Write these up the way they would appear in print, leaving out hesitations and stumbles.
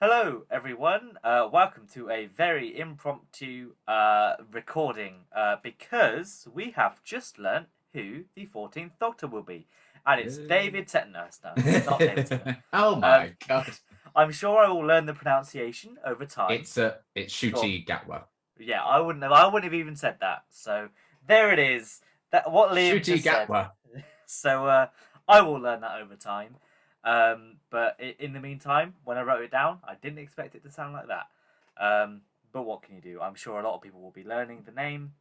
Hello, everyone. Welcome to a very impromptu recording because we have just learnt who the 14th Doctor will be. And it's David Tennant. No, it's not David Tennant. Oh my god. I'm sure I will learn the pronunciation over time. It's Ncuti Gatwa. Yeah, I wouldn't have even said that. So there it is. That what Liam Ncuti just said. Gatwa. So I will learn that over time. But in the meantime, when I wrote it down, I didn't expect it to sound like that. But what can you do? I'm sure a lot of people will be learning the name,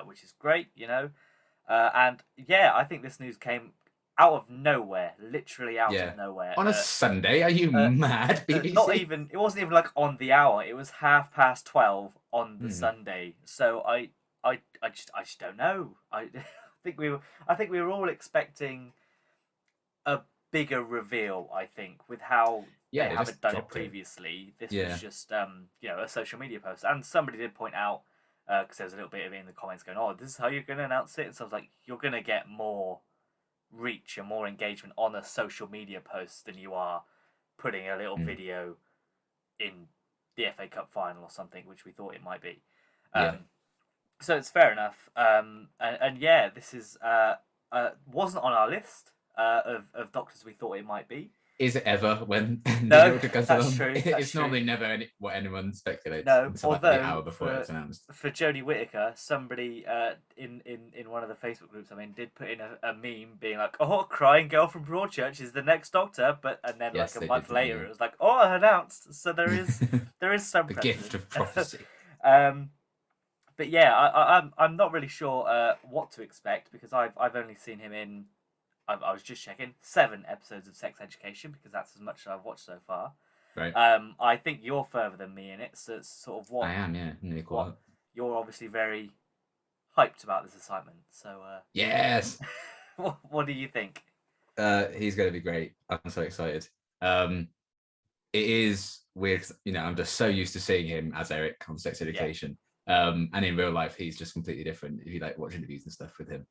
which is great, and yeah, I think this news came out of nowhere, literally out Yeah. of nowhere. On a Sunday? Are you mad, Not BBC? even. It wasn't even like on the hour. It was 12:30 on the Hmm. Sunday. So I just don't know. I think we were all expecting a bigger reveal. I think with how Yeah, they they haven't just done it dropped it. previously, this was Yeah. just a social media post, and somebody did point out because there was a little bit of it in the comments going, "Oh, this is how you're going to announce it," and so I was like, "You're going to get more reach and more engagement on a social media post than you are putting a little Mm. video in the FA Cup final or something, which we thought it might be." Yeah. So it's fair enough. And yeah, this is wasn't on our list of doctors we thought it might be. Is it ever when the No, Doctor comes that's along? true. That's It's true. normally never what anyone speculates No, until like the although hour before it's announced. for Jodie Whittaker, somebody in one of the Facebook groups did put in a meme being like, "Oh, crying girl from Broadchurch is the next Doctor," but and then like Yes, a they did, month didn't later they? it was like, "Oh, announced." So Yeah. there is some The gift precedent. of prophecy. um, but yeah, I'm not really sure what to expect because I've only seen him in I was just checking 7 episodes of Sex Education because that's as much as I've watched so far. Right. I think you're further than me in it, so it's sort of I am, yeah. Nearly caught what up. you're obviously very hyped about this assignment. So Yes. what do you think? He's going to be great. I'm so excited. Um, it is weird. I'm just so used to seeing him as Eric on Sex Yeah, Education. And in real life, he's just completely different. If you like watch interviews and stuff with him,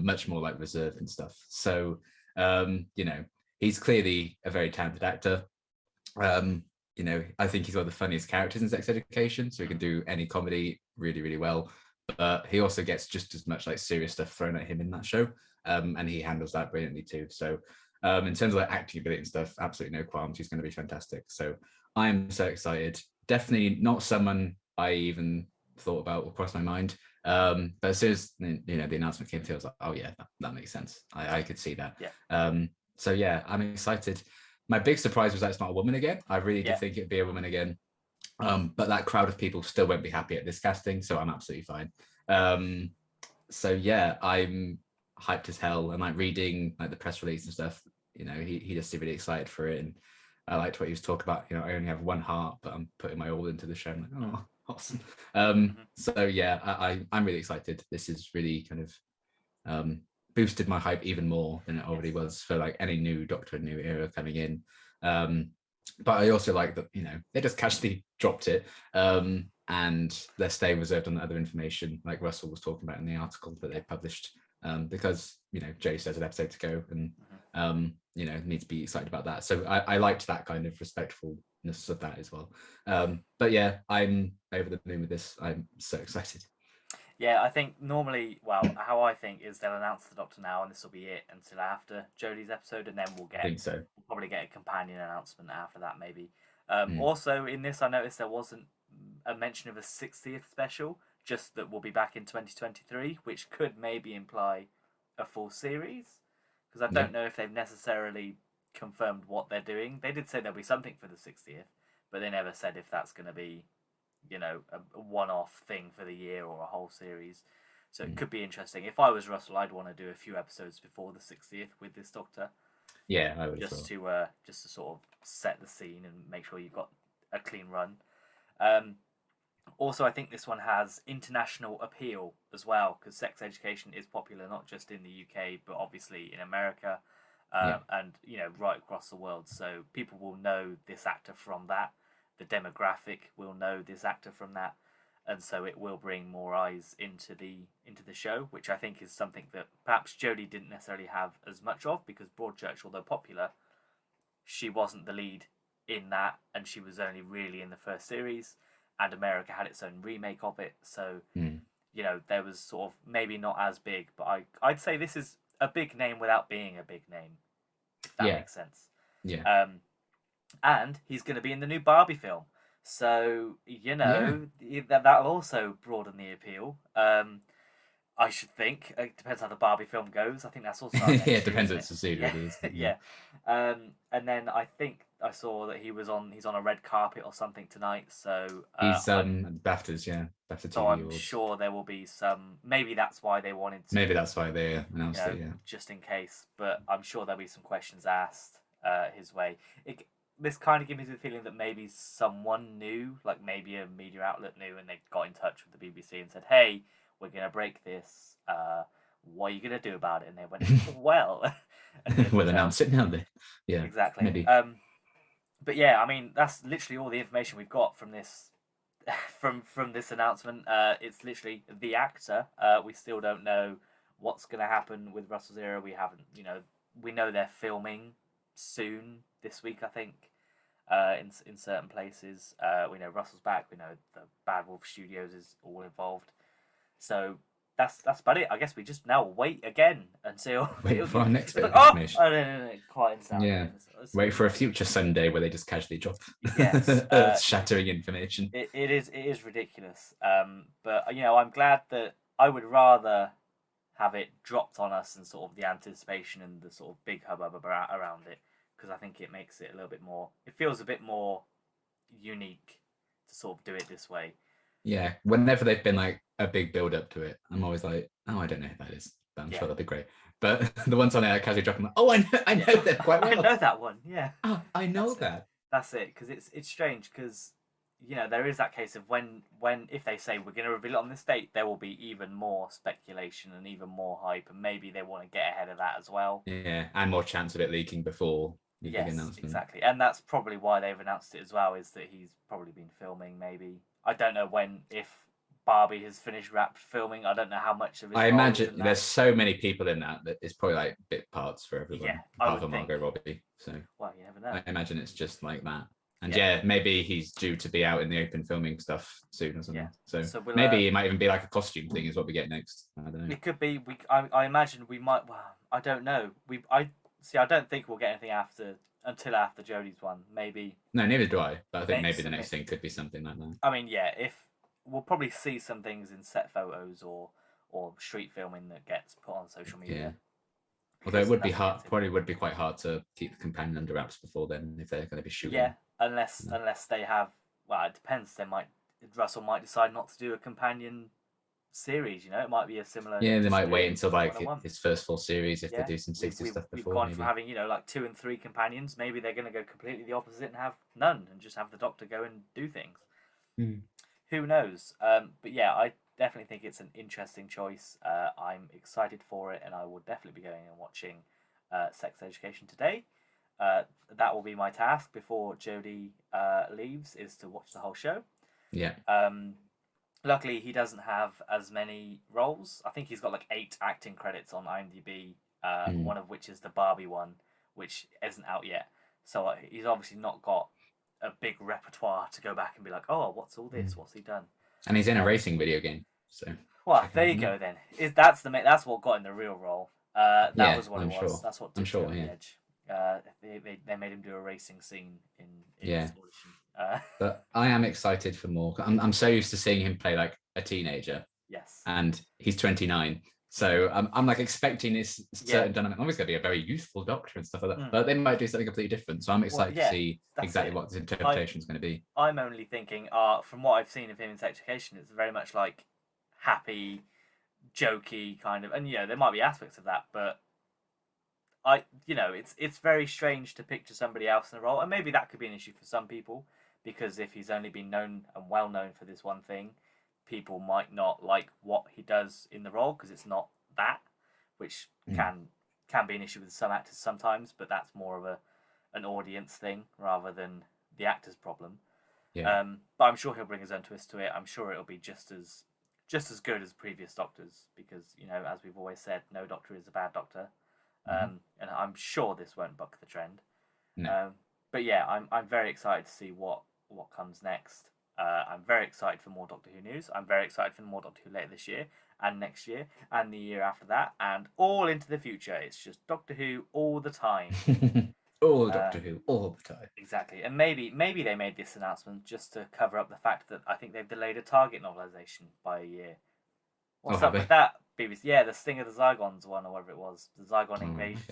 much more like reserved and stuff. So, he's clearly a very talented actor. Um, I think he's one of the funniest characters in Sex Education, so he can do any comedy really, really well. But he also gets just as much like serious stuff thrown at him in that show, and he handles that brilliantly too. So, in terms of like acting ability and stuff, absolutely no qualms. He's going to be fantastic. So, I am so excited. Definitely not someone I even thought about or crossed my mind. But as soon as the announcement came through, I was like, oh yeah, that makes sense. I could see that. yeah, So yeah, I'm excited. My big surprise was that it's not a woman again. I really did yeah, think it'd be a woman again. But that crowd of people still won't be happy at this casting, so I'm absolutely fine. yeah, So yeah, I'm hyped as hell, and like reading like the press release and stuff. He just seemed really excited for it, and I liked what he was talking about. I only have one heart, but I'm putting my all into the show. I'm like, oh, awesome. mm-hmm. So yeah, I'm really excited. This is really kind of boosted my hype even more than it already Yes, was for like any new Doctor, new era coming in. But I also like that they just casually dropped it, and they're staying reserved on the other information, like Russell was talking about in the article that they published, because Jay says an episode to go, and mm-hmm. need to be excited about that. So I liked that kind of respectfulness of that as well. But yeah, I'm over the moon with this. I'm so excited. Yeah, I think normally, well, how I think is they'll announce the Doctor now, and this will be it until after Jodie's episode, and then I think so. we'll probably get a companion announcement after that, maybe. Mm. Also, in this, I noticed there wasn't a mention of a 60th special, just that we'll be back in 2023, which could maybe imply a full series, because I Yeah. don't know if they've necessarily confirmed what they're doing. They did say there'll be something for the 60th, but they never said if that's going to be a one-off thing for the year or a whole series. So it Mm. could be interesting. If I was Russell, I'd want to do a few episodes before the 60th with this Doctor, Yeah, I would as well. just to sort of set the scene and make sure you've got a clean run. Um, Also, I think this one has international appeal as well because sex education is popular not just in the UK but obviously in America, Yeah. and right across the world. So people will know this actor from that. The demographic will know this actor from that, and so it will bring more eyes into the show, which I think is something that perhaps Jodie didn't necessarily have as much of because Broadchurch, although popular, she wasn't the lead in that, and she was only really in the first series, and America had its own remake of it. So you know, there was sort of maybe not as big, but I'd say this is a big name without being a big name, if that makes sense. Yeah. And he's going to be in the new Barbie film, so you know that'll also broaden the appeal. I should think it depends how the Barbie film goes. I think that's also next Yeah, year, it depends isn't what it? studio Yeah, it is. yeah. And then I think I saw that he's on a red carpet or something tonight. So He's BAFTAs, BAFTA so TV I'm Awards. sure there will be some. Maybe that's why they wanted to. Maybe that's why they announced it. Yeah. Just in case. But I'm sure there'll be some questions asked his way. This kind of gives me the feeling that maybe someone knew, like maybe a media outlet knew, and they got in touch with the BBC and said, "Hey, we're gonna break this. What are you gonna do about it?" And they went, "Well," and We'll announce it now. Then, yeah, exactly. maybe. But yeah, I mean, that's literally all the information we've got from this from this announcement. It's literally the actor. We still don't know what's going to happen with Russell Zero. We haven't, we know they're filming soon this week, I think. In certain places, we know Russell's back. We know the Bad Wolf Studios is all involved. So that's about it. I guess we just now wait again until wait for our next bit of oh, information. oh, no, quiet sound. Yeah. Wait for a future Sunday where they just casually drop shattering information. It is ridiculous. But I'm glad that I would rather have it dropped on us and sort of the anticipation and the sort of big hubbub around it, because I think it makes it a little bit more. It feels a bit more unique to sort of do it this way. Yeah, whenever they've been like a big build up to it, I'm always like, oh, I don't know who that is, but I'm sure that'll be great. But the ones on there casually dropping, oh, I know that quite well. I know that one. Yeah. Oh, I know that. That's it, because it's strange, because there is that case of when if they say we're going to reveal it on this date, there will be even more speculation and even more hype, and maybe they want to get ahead of that as well. Yeah, and more chance of it leaking before the big announcement. Exactly, and that's probably why they've announced it as well. Is that he's probably been filming? Maybe I don't know if Barbie has finished wrapped filming. I don't know how much of it. I imagine there's so many people in that it's probably like bit parts for everyone. Yeah, apart from Margot Robbie. So well, you never know. I imagine it's just like that. And maybe he's due to be out in the open filming stuff soon or something. So maybe it might even be like a costume thing is what we get next. I don't know. It could be. I imagine we might. Well, I don't know. I don't think we'll get anything until after Jodie's one. Maybe. No, neither do I. But I think maybe the next thing could be something like that. I mean, yeah. If we'll probably see some things in set photos or street filming that gets put on social media. Yeah. Although it would be hard. Probably would be quite hard to keep the companion under wraps before then if they're going to be shooting. Yeah. Unless they have, well, it depends. Russell might decide not to do a companion series. It might be a similar. Yeah, they might wait until like his first full series if they do some 60 stuff before. We've gone from having like 2 and 3 companions. Maybe they're going to go completely the opposite and have none and just have the Doctor go and do things. Who knows? But yeah, I definitely think it's an interesting choice. I'm excited for it, and I will definitely be going and watching Sex Education today. That will be my task before Jodie leaves, is to watch the whole show. Yeah. Luckily, he doesn't have as many roles. I think he's got like 8 acting credits on IMDb, one of which is the Barbie one, which isn't out yet. So he's obviously not got a big repertoire to go back and be like, oh, what's all this? What's he done? And he's in a racing video game. So. Well, there you go then. That's what got him the real role. That was what it was. Sure. That's what took him over the edge. They made him do a racing scene in his audition. But I am excited for more. I'm so used to seeing him play like a teenager. Yes. And he's 29. So I'm like expecting this certain dynamic. I'm always going to be a very youthful Doctor and stuff like that. But they might do something completely different. So I'm excited to see exactly what his interpretation is going to be. I'm only thinking, from what I've seen of him in Sex Education, it's very much like happy, jokey kind of. And there might be aspects of that, but it's very strange to picture somebody else in a role, and maybe that could be an issue for some people, because if he's only been known and well known for this one thing, people might not like what he does in the role because it's not that, which can be an issue with some actors sometimes, but that's more of an audience thing rather than the actor's problem. Yeah. But I'm sure he'll bring his own twist to it. I'm sure it'll be just as good as previous Doctors, because as we've always said, no Doctor is a bad Doctor. And I'm sure this won't buck the trend. No. but yeah, I'm very excited to see what comes next. I'm very excited for more Doctor Who news. I'm very excited for more Doctor Who later this year and next year and the year after that and all into the future. It's just Doctor Who all the time. All Doctor Who, all the time. Exactly, and maybe they made this announcement just to cover up the fact that I think they've delayed a Target novelization by a year. What's up with that, BBC? Yeah, the Sting of the Zygons one or whatever it was, the Zygon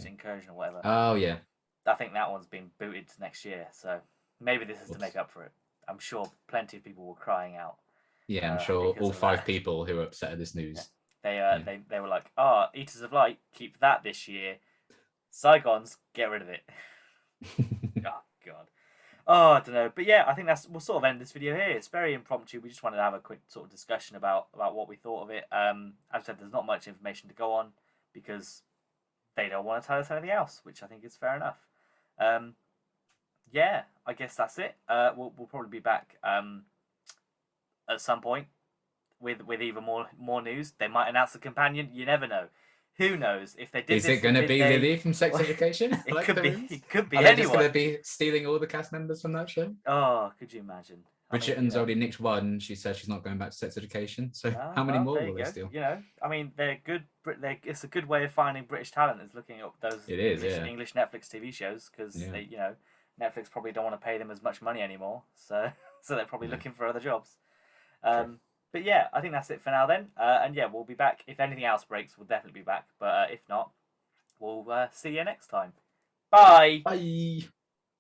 incursion or whatever. Oh yeah. I think that one's been booted to next year, so maybe this is to make up for it. I'm sure plenty of people were crying out. Yeah, I'm sure all 5 people who are upset at this news. Yeah. They were like, Eaters of Light, keep that this year. Zygons, get rid of it. Oh god. Oh, I don't know, but yeah, I think we'll sort of end this video here. It's very impromptu. We just wanted to have a quick sort of discussion about what we thought of it. As I said, there's not much information to go on because they don't want to tell us anything else, which I think is fair enough. Yeah, I guess that's it. We'll probably be back at some point with even more news. They might announce a companion. You never know. Who knows if they did? Is it going to be Lily from Sex Education? It could be. It could be anyone. Are they just going to be stealing all the cast members from that show? Oh, could you imagine? Bridgerton's already nicked one. She said she's not going back to Sex Education. So how many more will they steal? You know, I mean, they're good. It's a good way of finding British talent. Is looking up those English Netflix TV shows because they, Netflix probably don't want to pay them as much money anymore. So they're probably looking for other jobs. But yeah, I think that's it for now then. And yeah, we'll be back. If anything else breaks, we'll definitely be back. But if not, we'll see you next time. Bye. Bye.